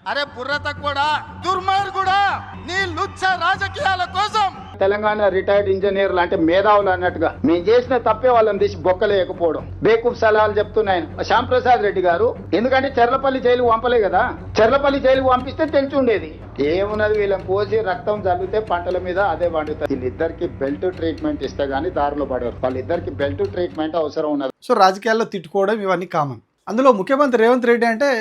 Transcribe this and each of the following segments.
అరే బుర్ర తక్కువడా, దుర్మార్గుడా, నీ లుచ్చ రాజకీయాల కోసం తెలంగాణ రిటైర్డ్ ఇంజనీర్లు అంటే మేధావులు అన్నట్టుగా మేము చేసిన తప్పే వాళ్ళని తీసి బొక్కలేకపోవడం బేకూఫ్ సలహాలు చెప్తున్నాయన శ్యాంప్రసాద్ రెడ్డి గారు. ఎందుకంటే చెర్లపల్లి జైలు పంపలే కదా, చెర్లపల్లి జైలు పంపిస్తే తెలిసి ఉండేది. ఏమున్నది, వీళ్ళని పోసి రక్తం చల్లితే పంటల మీద అదే పండుతుంది. వీళ్ళిద్దరికి బెల్ట్ ట్రీట్మెంట్ ఇస్తే గానీ దారిలో పడరు. వాళ్ళిద్దరికి బెల్ట్ ట్రీట్మెంట్ అవసరం ఉన్నది. సో రాజకీయాల్లో తిట్టుకోవడం ఇవన్నీ కామన్. అందులో ముఖ్యమంత్రి రేవంత్ రెడ్డి అంటే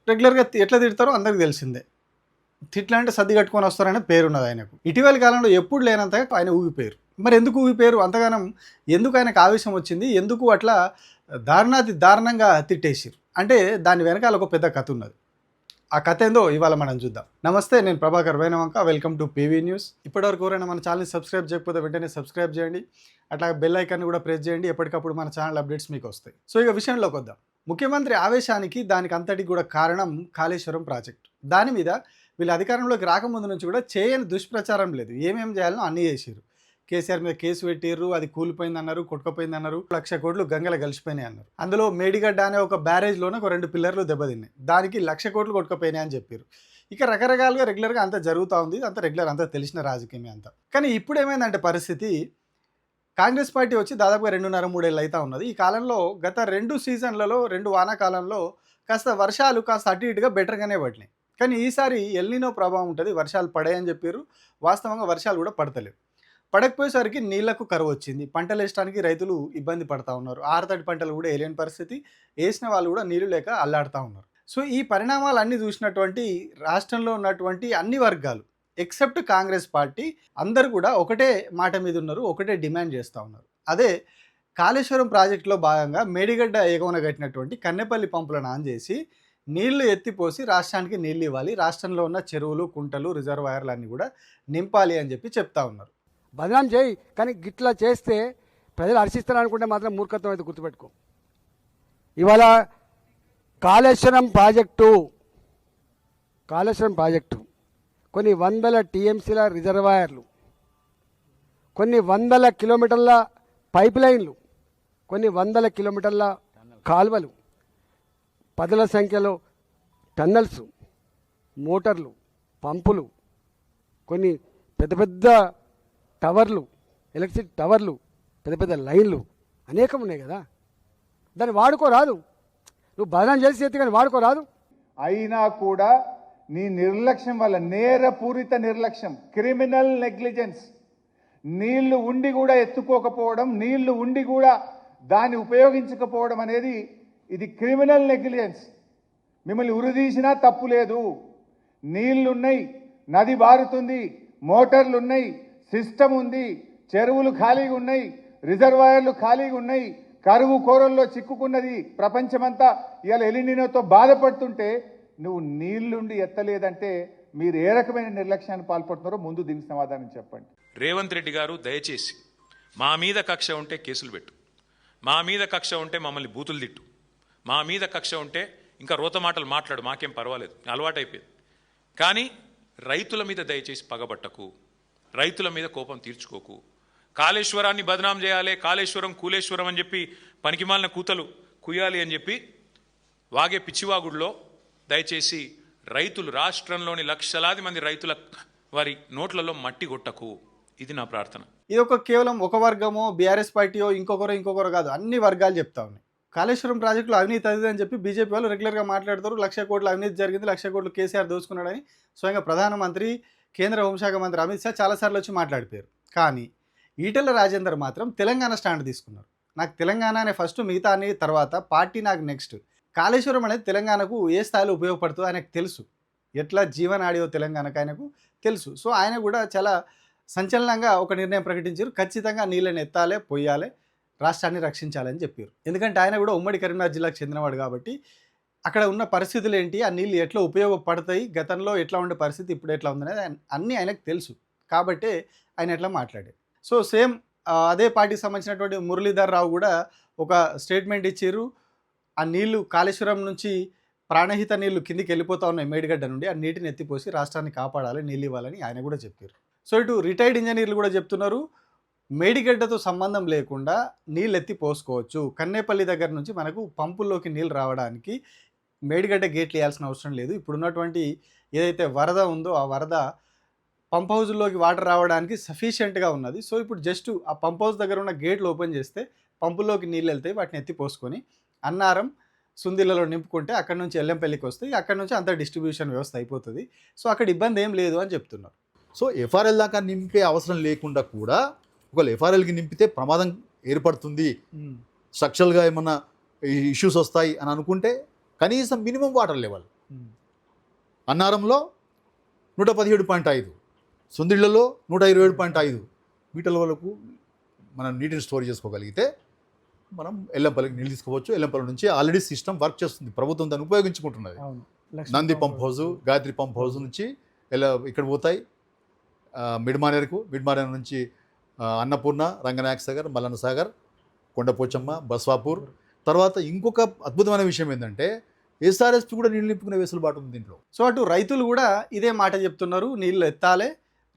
రెగ్యులర్గా ఎట్లా తిడతారో అందరికి తెలిసిందే. తిట్లా అంటే సర్ది కట్టుకొని వస్తారనే పేరున్నది ఆయనకు. ఇటీవల కాలంలో ఎప్పుడు లేనంతగా ఆయన ఊగిపోయారు. మరి ఎందుకు ఊగిపోయారు అంతగానం? ఎందుకు ఆయనకు ఆవేశం వచ్చింది? ఎందుకు అట్లా దారుణంగా తిట్టేసారు అంటే దాని వెనకాల ఒక పెద్ద కథ ఉన్నది. ఆ కథ ఏందో ఇవాళ మనం చూద్దాం. నమస్తే, నేను Prabhakar Venavanka. Welcome to PV news. ఇప్పటివరకు ఎవరైనా మన ఛానల్ని సబ్స్క్రైబ్ చేయకపోతే వెంటనే సబ్స్క్రైబ్ చేయండి. అట్లా బెల్ ఐకాన్ని కూడా ప్రెస్ చేయండి. ఎప్పటికప్పుడు మన ఛానల్ అప్డేట్స్ మీకు వస్తాయి. సో ఇక విషయంలోకి వద్దాం. ముఖ్యమంత్రి ఆవేశానికి దానికి అంతటికి కూడా కారణం కాళేశ్వరం ప్రాజెక్టు. దాని మీద వీళ్ళు అధికారంలోకి రాకముందు నుంచి కూడా చేయని దుష్ప్రచారం లేదు. ఏమేమి చేయాలనో అన్నీ చేసారు. కేసీఆర్ మీద కేసు పెట్టిర్రు, అది కూలిపోయింది అన్నారు, కొట్టుకుపోయింది అన్నారు, 1,00,000 కోట్లు గంగల కలిసిపోయినాయి అన్నారు. అందులో మేడిగడ్డ అనే ఒక బ్యారేజ్లోనే ఒక 2 పిల్లర్లు దెబ్బతిన్నాయి, దానికి 1,00,000 కోట్లు కొట్టుకుపోయినాయి అని చెప్పారు. ఇక రకరకాలుగా రెగ్యులర్గా అంతా జరుగుతూ ఉంది. అంత రెగ్యులర్, అంతా తెలిసిన రాజకీయమే అంతా. కానీ ఇప్పుడు ఏమైందంటే పరిస్థితి, కాంగ్రెస్ పార్టీ వచ్చి దాదాపుగా 2.5-3 ఏళ్ళు అవుతా ఉన్నది. ఈ కాలంలో గత 2 సీజన్లలో 2 వానాకాలంలో కాస్త వర్షాలు కాస్త అటు ఇటుగా బెటర్గానే పడినాయి. కానీ ఈసారి ఎల్నినో ప్రభావం ఉంటుంది, వర్షాలు పడాయని చెప్పారు. వాస్తవంగా వర్షాలు కూడా పడతలేవు. పడకపోయేసరికి నీళ్లకు కరువు వచ్చింది. పంటలు వేయడానికి రైతులు ఇబ్బంది పడతా ఉన్నారు. ఆరుతడి పంటలు కూడా వేయలేని పరిస్థితి, వేసిన వాళ్ళు కూడా నీళ్లు లేక అల్లాడుతూ ఉన్నారు. సో ఈ పరిణామాలన్నీ చూసినటువంటి రాష్ట్రంలో ఉన్నటువంటి అన్ని వర్గాలు ఎక్సెప్ట్ కాంగ్రెస్ పార్టీ అందరూ కూడా ఒకటే మాట మీద ఉన్నారు, ఒకటే డిమాండ్ చేస్తూ ఉన్నారు. అదే కాళేశ్వరం ప్రాజెక్టులో భాగంగా మేడిగడ్డ ఎగువన కట్టినటువంటి కన్నెపల్లి పంపులను ఆన్ చేసి నీళ్లు ఎత్తిపోసి రాష్ట్రానికి నీళ్ళు ఇవ్వాలి, రాష్ట్రంలో ఉన్న చెరువులు, కుంటలు, రిజర్వాయర్లు అన్నీ కూడా నింపాలి అని చెప్పి చెప్తా ఉన్నారు. బదనాం చేయి, కానీ గిట్లా చేస్తే ప్రజలు హర్షిస్తారు అనుకుంటే మాత్రం మూర్ఖత్వం అయితే గుర్తుపెట్టుకో. ఇవాళ కాళేశ్వరం ప్రాజెక్టు కొన్ని వందల టీఎంసీల రిజర్వాయర్లు, కొన్ని వందల కిలోమీటర్ల పైప్ లైన్లు, కొన్ని వందల కిలోమీటర్ల కాలువలు, పదుల సంఖ్యలో టన్నల్స్, మోటార్లు, పంపులు, కొన్ని పెద్ద పెద్ద టవర్లు, ఎలక్ట్రిసిటీ టవర్లు, పెద్ద పెద్ద లైన్లు అనేకం ఉన్నాయి కదా. దాన్ని వాడుకోరాదు, నువ్వు బదనాం చేసి ఎత్తి కానీ వాడుకోరాదు. అయినా కూడా నీ నిర్లక్ష్యం వల్ల, నేరపూరిత నిర్లక్ష్యం, క్రిమినల్ నెగ్లిజెన్స్, నీళ్లు ఉండి కూడా ఎత్తుకోకపోవడం, నీళ్లు ఉండి కూడా దాన్ని ఉపయోగించకపోవడం అనేది ఇది క్రిమినల్ నెగ్లిజెన్స్. మిమ్మల్ని ఉరిదీసినా తప్పు లేదు. నీళ్లున్నాయి, నది బారుతుంది, మోటార్లు ఉన్నాయి, సిస్టమ్ ఉంది, చెరువులు ఖాళీగా ఉన్నాయి, రిజర్వాయర్లు ఖాళీగా ఉన్నాయి, కరువు కోరల్లో చిక్కుకున్నది ప్రపంచమంతా. ఇవాళ ఎలినినోతో బాధపడుతుంటే నువ్వు నీళ్లుండి ఎత్తలేదంటే మీరు ఏ రకమైన నిర్లక్ష్యాన్ని పాల్పడుతున్నారో ముందు దీనికి సమాధానం చెప్పండి. రేవంత్ రెడ్డి గారు దయచేసి మా మీద కక్ష ఉంటే కేసులు పెట్టు, మా మీద కక్ష ఉంటే మమ్మల్ని బూతులు తిట్టు, మా మీద కక్ష ఉంటే ఇంకా రోత మాటలు మాట్లాడు, మాకేం పర్వాలేదు, అలవాటైపోయింది. కానీ రైతుల మీద దయచేసి పగబట్టకు, రైతుల మీద కోపం తీర్చుకోకు. కాళేశ్వరాన్ని బదనాం చేయాలి, కాళేశ్వరం కూలేశ్వరం అని చెప్పి పనికిమాలిన కూతలు కుయ్యాలి అని చెప్పి వాగే పిచ్చివాగుడిలో దయచేసి రైతులు, రాష్ట్రంలోని లక్షలాది మంది రైతుల వారి నోట్లలో మట్టి కొట్టకు. ఇది నా ప్రార్థన. ఇది ఒక కేవలం ఒక వర్గమో బీఆర్ఎస్ పార్టీయో ఇంకొకరు కాదు, అన్ని వర్గాలు చెప్తా ఉన్నాయి. కాళేశ్వరం ప్రాజెక్టులో అవినీతి అది అని చెప్పి బీజేపీ వాళ్ళు రెగ్యులర్గా మాట్లాడతారు. 1,00,000 కోట్ల అవినీతి జరిగింది, 1,00,000 కోట్లు కేసీఆర్ దోచుకున్నాడని స్వయంగా ప్రధానమంత్రి, కేంద్ర హోంశాఖ మంత్రి అమిత్ షా చాలాసార్లు వచ్చి మాట్లాడిపోయారు. కానీ ఈటెల రాజేందర్ మాత్రం తెలంగాణ స్టాండ్ తీసుకున్నారు. నాకు తెలంగాణ అనే ఫస్ట్, మిగతా అనే తర్వాత, పార్టీ నాకు నెక్స్ట్. కాళేశ్వరం అనేది తెలంగాణకు ఏ స్థాయిలో ఉపయోగపడుతుందో ఆయనకు తెలుసు, ఎట్లా జీవనాడియో తెలంగాణకు ఆయనకు తెలుసు. సో ఆయన కూడా చాలా సంచలనంగా ఒక నిర్ణయం ప్రకటించారు. ఖచ్చితంగా నీళ్ళని ఎత్తాలి, పొయ్యాలి, రాష్ట్రాన్ని రక్షించాలని చెప్పారు. ఎందుకంటే ఆయన కూడా ఉమ్మడి కరీంనగర్ జిల్లాకు చెందినవాడు కాబట్టి అక్కడ ఉన్న పరిస్థితులు ఏంటి, ఆ నీళ్ళు ఎట్లా ఉపయోగపడతాయి, గతంలో ఎట్లా ఉండే పరిస్థితి ఇప్పుడు ఎట్లా ఉందనేది అన్నీ ఆయనకు తెలుసు. కాబట్టే ఆయన ఎట్లా మాట్లాడారు. సో సేమ్ అదే పార్టీకి సంబంధించినటువంటి మురళీధర్ రావు కూడా ఒక స్టేట్మెంట్ ఇచ్చారు. ఆ నీళ్లు కాళేశ్వరం నుంచి ప్రాణహిత నీళ్లు కిందికి వెళ్ళిపోతూ ఉన్నాయి మేడిగడ్డ నుండి, ఆ నీటిని ఎత్తిపోసి రాష్ట్రాన్ని కాపాడాలి, నీళ్ళు ఇవ్వాలని ఆయన కూడా చెప్పారు. సో ఇటు రిటైర్డ్ ఇంజనీర్లు కూడా చెప్తున్నారు, మేడిగడ్డతో సంబంధం లేకుండా నీళ్ళు ఎత్తి పోసుకోవచ్చు. కన్నేపల్లి దగ్గర నుంచి మనకు పంపుల్లోకి నీళ్ళు రావడానికి మేడిగడ్డ గేట్లు వేయాల్సిన అవసరం లేదు. ఇప్పుడున్నటువంటి ఏదైతే వరద ఉందో ఆ వరద పంప్ హౌస్లోకి వాటర్ రావడానికి సఫిషియెంట్గా ఉన్నది. సో ఇప్పుడు జస్ట్ ఆ పంప్ హౌస్ దగ్గర ఉన్న గేట్లు ఓపెన్ చేస్తే పంపుల్లోకి నీళ్ళు వెళ్తాయి. వాటిని ఎత్తి పోసుకొని అన్నారం సుందిలలో నింపుకుంటే అక్కడ నుంచి ఎల్లంపల్లికి వస్తాయి. అక్కడ నుంచి అంత డిస్ట్రిబ్యూషన్ వ్యవస్థ అయిపోతుంది. సో అక్కడ ఇబ్బంది ఏం లేదు అని చెప్తున్నారు. సో ఎఫ్ఆర్ఎల్ దాకా నింపే అవసరం లేకుండా కూడా ఒకవేళ ఎఫ్ఆర్ఎల్కి నింపితే ప్రమాదం ఏర్పడుతుంది, స్ట్రక్చరల్గా ఏమన్నా ఇష్యూస్ వస్తాయి అని అనుకుంటే కనీసం మినిమం వాటర్ లెవెల్ అన్నారంలో 117.5, సుందిళ్లలో 127.5 మీటర్ల వరకు మనం నీటిని స్టోర్ చేసుకోగలిగితే మనం ఎల్లంపల్లికి నీళ్ళు తీసుకోవచ్చు. ఎల్లంపల్లి నుంచి ఆల్రెడీ సిస్టమ్ వర్క్ చేస్తుంది, ప్రభుత్వం దాన్ని ఉపయోగించుకుంటున్నది. Nandi pump house, Gayatri pump house నుంచి ఇక్కడ పోతాయి మిడ్మానేర్కు, మిడ్మానేర్ నుంచి అన్నపూర్ణ, రంగనాయక సాగర్, మల్లన్న సాగర్, కొండపోచమ్మ, బస్వాపూర్. తర్వాత ఇంకొక అద్భుతమైన విషయం ఏంటంటే ఎస్ఆర్ఎస్పి కూడా నీళ్ళు నింపుకునే వెసులుబాటు ఉంది దీంట్లో. సో అటు రైతులు కూడా ఇదే మాట చెప్తున్నారు, నీళ్ళు ఎత్తాలే,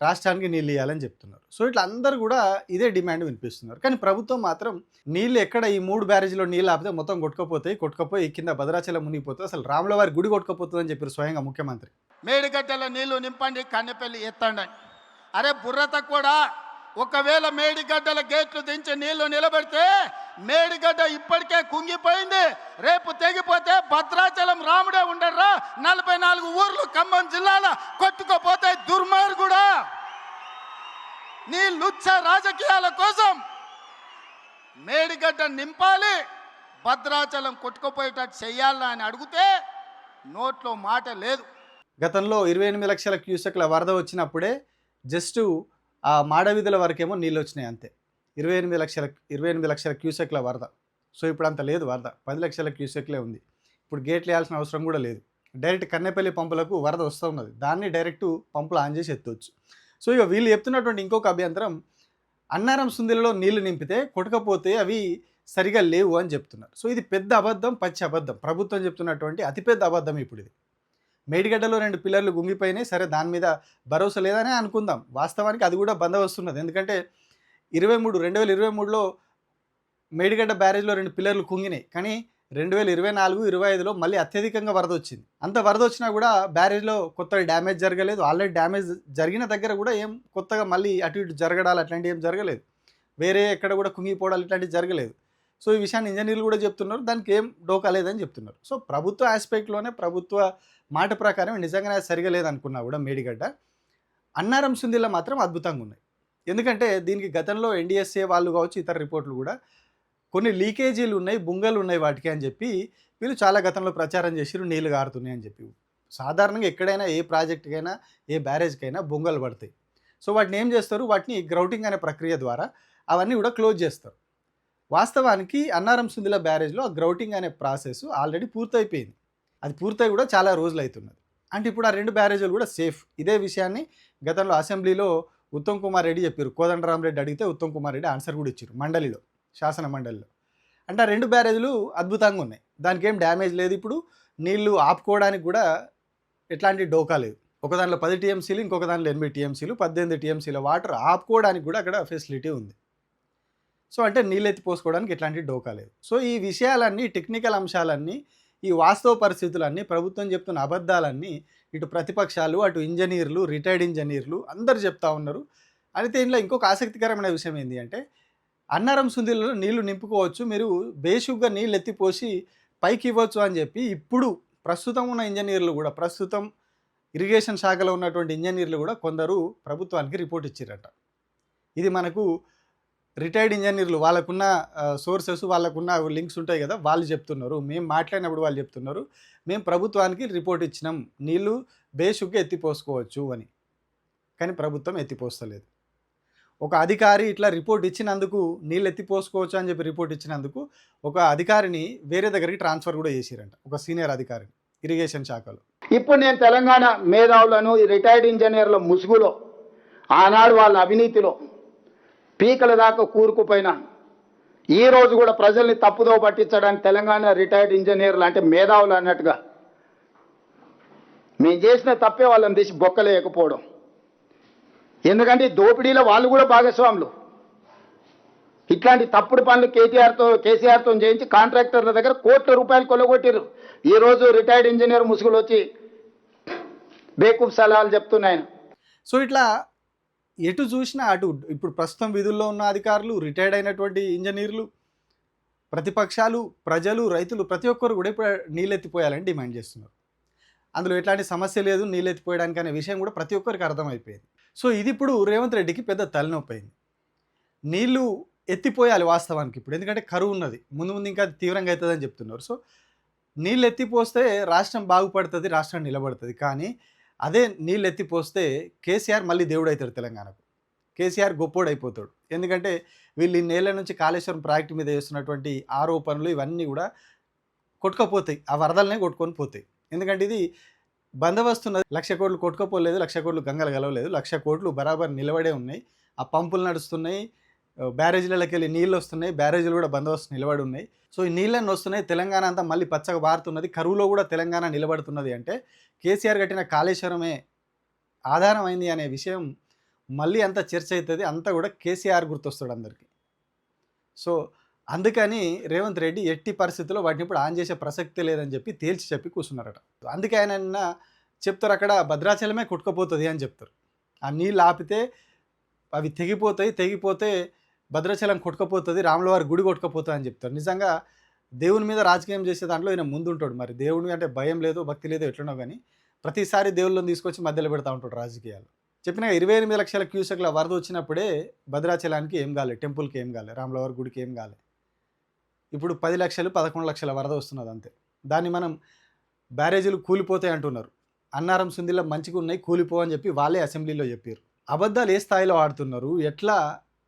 రాష్ట్రానికి నీళ్ళు ఇవ్వాలని చెప్తున్నారు. సో ఇట్లా అందరూ కూడా ఇదే డిమాండ్ వినిపిస్తున్నారు. కానీ ప్రభుత్వం మాత్రం నీళ్ళు ఎక్కడ ఈ 3 బ్యారేజీలో నీళ్ళు ఆపితే మొత్తం కొట్టుకపోయి కింద భద్రాచలం మునిగిపోతుంది, అసలు రాములవారి గుడి కొట్టుకపోతుంది అని చెప్పారు స్వయంగా ముఖ్యమంత్రి. మేడిగడ్డల నీళ్లు నింపండి, కన్నెపల్లి ఎత్తండి. అరే బుర్రత కూడా, ఒకవేళ మేడిగడ్డల గేట్లు దించి నీళ్లు నిలబెడితే మేడిగడ్డ ఇప్పటికే కుంగిపోయింది. రేపు తెగిపోతే భద్రాచలం రాముడే ఉండర్రా, 44 ఊర్లు ఖమ్మం జిల్లాలో కొట్టుకుపోతే దుర్మార్గుడా. నీ లుచ్చ రాజకీయాల కోసం మేడిగడ్డ నింపాలి, భద్రాచలం కొట్టుకుపోయేటట్టు చెయ్యాలా అని అడిగితే నోట్లో మాట లేదు. గతంలో 28 లక్షల క్యూసెక్ల వరద వచ్చినప్పుడే జస్ట్ ఆ మాడవీధుల వరకేమో నీళ్ళు వచ్చినాయి అంతే. 28 లక్షల క్యూసెక్ల వరద. సో ఇప్పుడు అంత లేదు వరద, 10 లక్షల క్యూసెక్లే ఉంది. ఇప్పుడు గేట్లు వేయాల్సిన అవసరం కూడా లేదు. డైరెక్ట్ కన్నెపల్లి పంపులకు వరద వస్తూ ఉన్నది, దాన్ని డైరెక్ట్ పంపులు ఆన్ చేసి ఎత్తవచ్చు. సో ఇక వీళ్ళు చెప్తున్నటువంటి ఇంకొక అభ్యంతరం, అన్నారం సుందిలలో నీళ్లు నింపితే కొట్టకపోతే అవి సరిగా లేవు అని చెప్తున్నారు. సో ఇది పెద్ద అబద్ధం, పచ్చి అబద్ధం. ప్రభుత్వం చెప్తున్నటువంటి అతిపెద్ద అబద్ధం ఇప్పుడు ఇది. మేడిగడ్డలో 2 పిల్లర్లు గుంగిపోయినాయి, సరే దాని మీద భరోసా లేదనే అనుకుందాం. వాస్తవానికి అది కూడా బంద వస్తున్నది. ఎందుకంటే 2023లో మేడిగడ్డ బ్యారేజ్లో 2 పిల్లర్లు కుంగినాయి. కానీ 2024-25లో మళ్ళీ అత్యధికంగా వరద వచ్చింది. అంత వరద వచ్చినా కూడా బ్యారేజ్లో కొత్తగా డ్యామేజ్ జరగలేదు. ఆల్రెడీ డ్యామేజ్ జరిగిన దగ్గర కూడా ఏం కొత్తగా మళ్ళీ అటు ఇటు జరగడాలు అట్లాంటివి ఏం జరగలేదు. వేరే ఎక్కడ కూడా కుంగిపోవడాలు ఇట్లాంటివి జరగలేదు. సో ఈ విషయాన్ని ఇంజనీర్లు కూడా చెప్తున్నారు, దానికి ఏం డోకా లేదని చెప్తున్నారు. సో ప్రభుత్వ ఆస్పెక్ట్లోనే, ప్రభుత్వ మాట ప్రకారం నిజంగానే సరిగా లేదనుకున్నా కూడా మేడిగడ్డ, అన్నారం సుందిలో మాత్రం అద్భుతంగా ఉన్నాయి. ఎందుకంటే దీనికి గతంలో ఎన్డీఎస్ఏ వాళ్ళు కావచ్చు, ఇతర రిపోర్ట్లు కూడా కొన్ని లీకేజీలు ఉన్నాయి, బుంగలు ఉన్నాయి వాటికి అని చెప్పి వీళ్ళు చాలా గతంలో ప్రచారం చేసిరు, నీళ్ళు గారుతున్నాయి అని చెప్పి. సాధారణంగా ఎక్కడైనా ఏ ప్రాజెక్టుకైనా ఏ బ్యారేజ్కైనా బొంగలు పడతాయి. సో వాటిని ఏం చేస్తారు, వాటిని గ్రౌటింగ్ అనే ప్రక్రియ ద్వారా అవన్నీ కూడా క్లోజ్ చేస్తారు. వాస్తవానికి అన్నారం సుందిల బ్యారేజ్లో ఆ గ్రౌటింగ్ అనే ప్రాసెస్ ఆల్రెడీ పూర్తయిపోయింది. అది పూర్తయి కూడా చాలా రోజులు అవుతున్నది. అంటే ఇప్పుడు ఆ 2 బ్యారేజీలు కూడా సేఫ్. ఇదే విషయాన్ని గతంలో అసెంబ్లీలో ఉత్తమ్ కుమార్ రెడ్డి చెప్పారు. కోదండరామరెడ్డి అడిగితే ఉత్తమ్ కుమార్ రెడ్డి ఆన్సర్ కూడా ఇచ్చారు మండలిలో, శాసన మండలిలో. అంటే ఆ 2 బ్యారేజీలు అద్భుతంగా ఉన్నాయి, దానికి ఏం డ్యామేజ్ లేదు. ఇప్పుడు నీళ్లు ఆపుకోవడానికి కూడా ఎట్లాంటి డోకా లేదు. ఒక దానిలో 10 టీఎంసీలు, ఇంకొక దానిలో 8 టీఎంసీలు, 18 టీఎంసీల వాటర్ ఆపుకోవడానికి కూడా అక్కడ ఫెసిలిటీ ఉంది. సో అంటే నీళ్ళు ఎత్తి పోసుకోవడానికి ఎట్లాంటి డోకా లేదు. సో ఈ విషయాలన్నీ, టెక్నికల్ అంశాలన్నీ, ఈ వాస్తవ పరిస్థితులన్నీ, ప్రభుత్వం చెప్తున్న అబద్ధాలన్నీ ఇటు ప్రతిపక్షాలు, అటు ఇంజనీర్లు, రిటైర్డ్ ఇంజనీర్లు అందరు చెప్తా ఉన్నారు. అయితే ఇందులో ఇంకొక ఆసక్తికరమైన విషయం ఏంటి అంటే, అన్నారం సుందిలో నీళ్లు నింపుకోవచ్చు, మీరు బేషుగ్గా నీళ్ళు ఎత్తిపోసి పైకి ఇవ్వచ్చు అని చెప్పి ఇప్పుడు ప్రస్తుతం ఉన్న ఇంజనీర్లు కూడా, ప్రస్తుతం ఇరిగేషన్ శాఖలో ఉన్నటువంటి ఇంజనీర్లు కూడా కొందరు ప్రభుత్వానికి రిపోర్ట్ ఇచ్చారట. ఇది మనకు రిటైర్డ్ ఇంజనీర్లు, వాళ్ళకున్న సోర్సెస్, వాళ్ళకున్న లింక్స్ ఉంటాయి కదా, వాళ్ళు చెప్తున్నారు. మేము మాట్లాడినప్పుడు వాళ్ళు చెప్తున్నారు, మేము ప్రభుత్వానికి రిపోర్ట్ ఇచ్చినాం, నీళ్లు బేషుగ్గా ఎత్తిపోసుకోవచ్చు అని. కానీ ప్రభుత్వం ఎత్తిపోస్తలేదు. ఒక అధికారి ఇట్లా రిపోర్ట్ ఇచ్చినందుకు, నీళ్ళు ఎత్తిపోసుకోవచ్చు అని చెప్పి రిపోర్ట్ ఇచ్చినందుకు ఒక అధికారిని వేరే దగ్గరికి ట్రాన్స్ఫర్ కూడా చేసిరంట, ఒక సీనియర్ అధికారిని ఇరిగేషన్ శాఖలో. ఇప్పుడు నేను తెలంగాణ మేధావులను, రిటైర్డ్ ఇంజనీర్ల ముసుగులో, ఆనాడు వాళ్ళ అవినీతిలో పీకల దాకా కూరుకుపోయినా ఈ రోజు కూడా ప్రజల్ని తప్పుదో పట్టించడానికి తెలంగాణ రిటైర్డ్ ఇంజనీర్లు అంటే మేధావులు అన్నట్టుగా మేము చేసిన తప్పే వాళ్ళని తీసి బొక్కలేకపోవడం. ఎందుకంటే దోపిడీలో వాళ్ళు కూడా భాగస్వాములు. ఇట్లాంటి తప్పుడు పనులు కేసీఆర్తో చేయించి కాంట్రాక్టర్ల దగ్గర కోట్ల రూపాయలు కొల్లగొట్టిర్రు. ఈ రోజు రిటైర్డ్ ఇంజనీర్ ముసుగులు వచ్చి బేకూఫ్ సలహాలు చెప్తున్నాయన. సో ఇట్లా ఎటు చూసినా అటు ఇప్పుడు ప్రస్తుతం విధుల్లో ఉన్న అధికారులు, రిటైర్డ్ అయినటువంటి ఇంజనీర్లు, ప్రతిపక్షాలు, ప్రజలు, రైతులు ప్రతి ఒక్కరు కూడా ఇప్పుడు నీళ్ళెత్తిపోయాలని డిమాండ్ చేస్తున్నారు. అందులో ఎట్లాంటి సమస్య లేదు నీళ్ళెత్తిపోయడానికి అనే విషయం కూడా ప్రతి ఒక్కరికి అర్థమైపోయింది. సో ఇది ఇప్పుడు రేవంత్ రెడ్డికి పెద్ద తలనొప్పి అయింది. నీళ్లు ఎత్తిపోయాలి వాస్తవానికి ఇప్పుడు, ఎందుకంటే కరువు ఉన్నది, ముందు ముందు ఇంకా తీవ్రంగా అవుతుందని చెప్తున్నారు. సో నీళ్ళు ఎత్తిపోస్తే రాష్ట్రం బాగుపడుతుంది, రాష్ట్రం నిలబడుతుంది. కానీ అదే నీళ్ళు ఎత్తిపోస్తే కేసీఆర్ మళ్ళీ దేవుడు అవుతాడు తెలంగాణకు. కేసీఆర్ గొప్పోడు అయిపోతాడు. ఎందుకంటే వీళ్ళు ఈ నేల నుంచి కాళేశ్వరం ప్రాజెక్టు మీద చేస్తున్నటువంటి ఆరోపణలు ఇవన్నీ కూడా కొట్టుకపోతాయి, ఆ వరదలనే కొట్టుకొని పోతాయి. ఎందుకంటే ఇది బందోబస్తు ఉన్నది. 1,00,000 కోట్లు కొట్టుకోపోలేదు, 1,00,000 కోట్లు గంగలు గలవలేదు, 1,00,000 కోట్లు బరాబర్ నిలబడే ఉన్నాయి. ఆ పంపులు నడుస్తున్నాయి, బ్యారేజీలకి వెళ్ళి నీళ్ళు వస్తున్నాయి, బ్యారేజీలు కూడా బందోబస్తు నిలబడి ఉన్నాయి. సో ఈ నీళ్ళన్నీ వస్తున్నాయి, తెలంగాణ అంతా మళ్ళీ పచ్చగా బారుతున్నది, కరువులో కూడా తెలంగాణ నిలబడుతున్నది. అంటే కేసీఆర్ కట్టిన కాళేశ్వరమే ఆధారమైంది అనే విషయం మళ్ళీ అంత చర్చ అవుతుంది, అంతా కూడా కేసీఆర్ గుర్తొస్తాడు అందరికీ. సో అందుకని రేవంత్ రెడ్డి ఎట్టి పరిస్థితుల్లో వాటిని ఇప్పుడు ఆన్ చేసే ప్రసక్తి లేదని చెప్పి తేల్చి చెప్పి కూర్చున్నారట. అందుకే ఆయన నిన్న చెప్తారు అక్కడ భద్రాచలమే కొట్టుకుపోతుంది అని చెప్తారు. ఆ నీళ్ళు ఆపితే అవి తెగిపోతే భద్రాచలం కొట్టుకుపోతుంది, రాములవారి గుడి కొట్టుకుపోతుంది అని చెప్తారు. నిజంగా దేవుని మీద రాజకీయం చేసే దాంట్లో ఈయన ముందుంటాడు. మరి దేవుని అంటే భయం లేదు, భక్తి లేదు, ఎట్లనో కానీ ప్రతిసారి దేవుళ్ళని తీసుకొచ్చి మధ్యలో పెడతా ఉంటాడు రాజకీయాలు. చెప్పిన 28 లక్షల క్యూసెక్ల వరద వచ్చినప్పుడే భద్రాచలానికి ఏం కాలే, టెంపుల్కి ఏం కాలే, రాములవారి గుడికి ఏం కాలే. ఇప్పుడు 10 లక్షలు 11 లక్షల వరద వస్తున్నది అంతే. దాన్ని మనం బ్యారేజీలు కూలిపోతాయి అంటున్నారు. అన్నారం సుందిలో మంచిగా ఉన్నాయి, కూలిపోవని చెప్పి వాళ్ళే అసెంబ్లీలో చెప్పారు. అబద్ధాలు ఏ స్థాయిలో ఆడుతున్నారు, ఎట్లా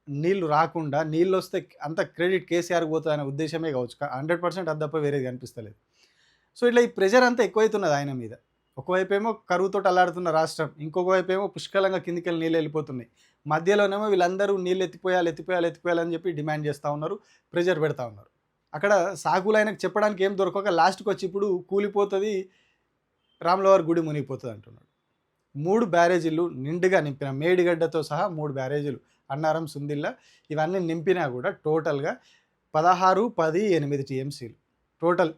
నీళ్లు రాకుండా నీళ్ళు వస్తే అంత క్రెడిట్ కేసీఆర్కి పోతుంది అనే ఉద్దేశమే కావచ్చు. 100% అది తప్ప వేరేది కనిపిస్తలేదు. సో ఇట్లా ఈ ప్రెషర్ అంతా ఎక్కువైతున్నది ఆయన మీద. ఒకవైపు ఏమో కరువుతో అల్లాడుతున్న రాష్ట్రం, ఇంకొక వైపు ఏమో పుష్కలంగా కిందికెళ్ళి నీళ్ళు వెళ్ళిపోతున్నాయి. మధ్యలోనేమో వీళ్ళందరూ నీళ్ళు ఎత్తిపోయాలని చెప్పి డిమాండ్ చేస్తూ ఉన్నారు, ప్రెషర్ పెడతా ఉన్నారు. అక్కడ సాకులు ఆయనకు చెప్పడానికి ఏం దొరకక లాస్ట్కి వచ్చి ఇప్పుడు కూలిపోతుంది, రాములవారి గుడి మునిగిపోతుంది అంటున్నాడు. 3 బ్యారేజీలు నిండుగా నింపిన, మేడిగడ్డతో సహా 3 బ్యారేజీలు, అన్నారం, సుందిల్ల ఇవన్నీ నింపినా కూడా టోటల్గా 16, 10, 8 టీఎంసీలు టోటల్.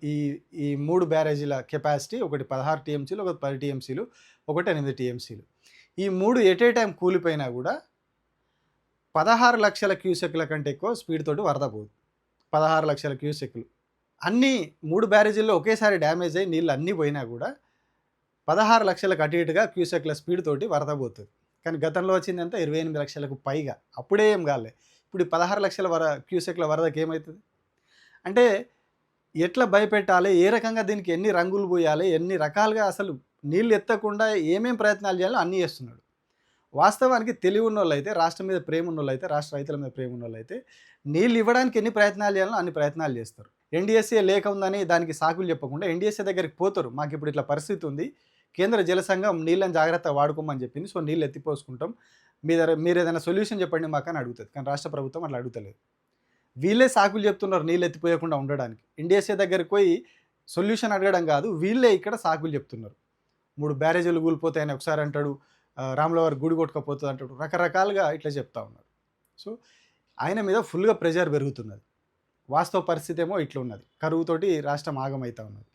ఈ 3 బ్యారేజీల కెపాసిటీ, ఒకటి 16 టీఎంసీలు, ఒకటి 10 టీఎంసీలు, ఒకటి 8 టీఎంసీలు. ఈ 3 ఎట్ ఏ టైం కూలిపోయినా కూడా 16 లక్షల క్యూసెక్ల కంటే ఎక్కువ స్పీడ్ తోటి వరద పోదు. 16 లక్షల క్యూసెక్లు అన్నీ 3 బ్యారేజీల్లో ఒకేసారి డ్యామేజ్ అయ్యి నీళ్ళు అన్నీ పోయినా కూడా 16 లక్షలకు అటు ఇటుగా క్యూసెక్ల స్పీడ్ తోటి వరద పోతుంది. కానీ గతంలో వచ్చింది అంతా 28 లక్షలకు పైగా, అప్పుడే ఏం కాలే. ఇప్పుడు 16 లక్షల క్యూసెక్ల వరదకి ఏమవుతుంది అంటే ఎట్లా భయపెట్టాలి, ఏ రకంగా దీనికి ఎన్ని రంగులు పోయాలి, ఎన్ని రకాలుగా అసలు నీళ్ళు ఎత్తకుండా ఏమేం ప్రయత్నాలు చేయాలో అన్నీ చేస్తున్నాడు. వాస్తవానికి తెలివి ఉన్న వాళ్ళు అయితే, రాష్ట్రం మీద ప్రేమ ఉన్న వాళ్ళు అయితే, రాష్ట్ర రైతుల మీద ప్రేమ ఉన్న వాళ్ళు అయితే నీళ్ళు ఇవ్వడానికి ఎన్ని ప్రయత్నాలు చేయాలో అన్ని ప్రయత్నాలు చేస్తారు. ఎన్డీఎస్ఏ లేక ఉందని దానికి సాకులు చెప్పకుండా ఎన్డీఎస్ఏ దగ్గరికి పోతారు. మాకు ఇప్పుడు ఇట్లా పరిస్థితి ఉంది, కేంద్ర జల సంఘం నీళ్ళని జాగ్రత్తగా వాడుకోమని చెప్పింది, సో నీళ్ళు ఎత్తిపోసుకుంటాం, మీరు ఏదైనా సొల్యూషన్ చెప్పండి మాకు అని అడుగుతుంది. కానీ రాష్ట్ర ప్రభుత్వం అట్లా అడుగుతలేదు. వీళ్ళే సాకులు చెప్తున్నారు నీళ్ళు ఎత్తిపోయకుండా ఉండడానికి. ఎన్డీఎస్ఏ దగ్గరికి పోయి సొల్యూషన్ అడగడం కాదు, వీళ్ళే ఇక్కడ సాకులు చెప్తున్నారు. 3 బ్యారేజీలు కూలిపోతాయని ఒకసారి అంటాడు, రాములవారి గుడి కొట్టుకపోతుంది అంటాడు, రకరకాలుగా ఇట్లా చెప్తా ఉన్నారు. సో ఆయన మీద ఫుల్గా ప్రెషర్ పెరుగుతున్నది. వాస్తవ పరిస్థితి ఏమో ఇట్లా ఉన్నది, కరువుతోటి రాష్ట్రం ఆగమవుతా ఉన్నది.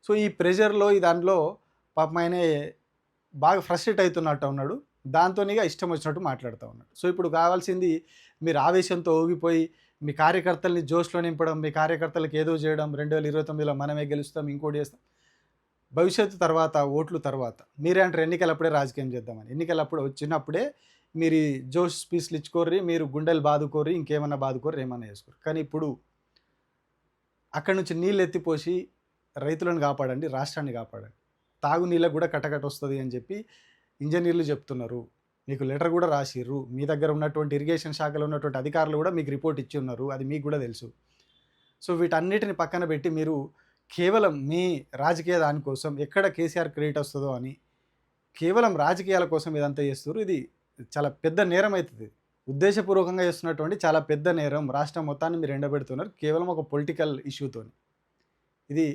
సో ఈ ప్రెషర్లో ఈ దాంట్లో పాపం ఆయన బాగా ఫ్రస్ట్రేట్ అవుతున్నట్టు ఉన్నాడు. దాంతోనిగా ఇష్టం వచ్చినట్టు మాట్లాడుతూ ఉన్నాడు. సో ఇప్పుడు కావాల్సింది మీరు ఆవేశంతో ఊగిపోయి మీ కార్యకర్తల్ని జోష్లో నింపడం, మీ కార్యకర్తలకు ఏదో చేయడం, 2029లో మనమే గెలుస్తాం, ఇంకోటి చేస్తాం, భవిష్యత్తు తర్వాత, ఓట్లు తర్వాత. మీరే అంటారు ఎన్నికలప్పుడే రాజకీయం చేద్దామని. ఎన్నికలప్పుడు వచ్చినప్పుడే మీరు జోష్ స్పీచ్లు ఇచ్చుకోర్రి, మీరు గుండెలు బాదుకోర్రి, ఇంకేమన్నా బాదుకోర్రి, ఏమన్నా చేసుకోరు. కానీ ఇప్పుడు అక్కడి నుంచి నీళ్ళు ఎత్తిపోసి రైతులను కాపాడండి, రాష్ట్రాన్ని కాపాడండి, తాగునీళ్ళకు కూడా కటకట వస్తుంది అని చెప్పి ఇంజనీర్లు చెప్తున్నారు. మీకు లెటర్ కూడా రాసిర్రు, మీ దగ్గర ఉన్నటువంటి ఇరిగేషన్ శాఖలో ఉన్నటువంటి అధికారులు కూడా మీకు రిపోర్ట్ ఇచ్చి ఉన్నారు, అది మీకు కూడా తెలుసు. సో వీటన్నిటిని పక్కన పెట్టి మీరు కేవలం మీ రాజకీయ దానికోసం ఎక్కడ కేసీఆర్ క్రెడిట్ వస్తుందో అని కేవలం రాజకీయాల కోసం ఇదంతా చేస్తారు. ఇది చాలా పెద్ద నేరం అవుతుంది, ఉద్దేశపూర్వకంగా చేస్తున్నటువంటి చాలా పెద్ద నేరం. రాష్ట్రం మొత్తాన్ని మీరు ఎండబెడుతున్నారు కేవలం ఒక పొలిటికల్ ఇష్యూతో. ఇది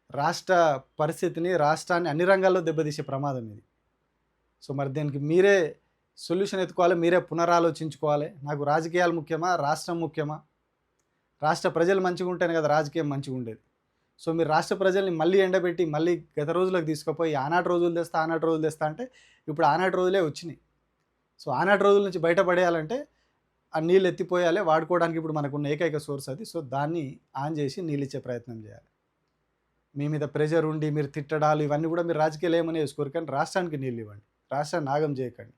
రాష్ట్ర పరిస్థితిని, రాష్ట్రాన్ని అన్ని రంగాల్లో దెబ్బతీసే ప్రమాదం ఇది. సో మరి దీనికి మీరే సొల్యూషన్ ఎత్తుకోవాలి, మీరే పునరాలోచించుకోవాలి. నాకు రాజకీయాలు ముఖ్యమా, రాష్ట్రం ముఖ్యమా, రాష్ట్ర ప్రజలు మంచిగా ఉంటేనే కదా రాజకీయం మంచిగా ఉండేది. సో మీరు రాష్ట్ర ప్రజల్ని మళ్ళీ ఎండబెట్టి మళ్ళీ గత రోజులకు తీసుకుపోయి ఆనాటి రోజులు తెస్తా అంటే ఇప్పుడు ఆనాటి రోజులే వచ్చినాయి. సో ఆనాటి రోజుల నుంచి బయటపడేయాలంటే ఆ నీళ్ళు ఎత్తిపోయాలి, వాడుకోవడానికి ఇప్పుడు మనకున్న ఏకైక సోర్స్ అది. సో దాన్ని ఆన్ చేసి నీళ్ళు ఇచ్చే ప్రయత్నం చేయాలి. మీ మీద ప్రెషర్ ఉండి మీరు తిట్టడాలు ఇవన్నీ కూడా మీరు రాజకీయాలు ఏమని వేసుకోరు, కానీ రాష్ట్రానికి నీళ్ళు ఇవ్వండి, రాష్ట్రాన్ని నాగం చేయకండి.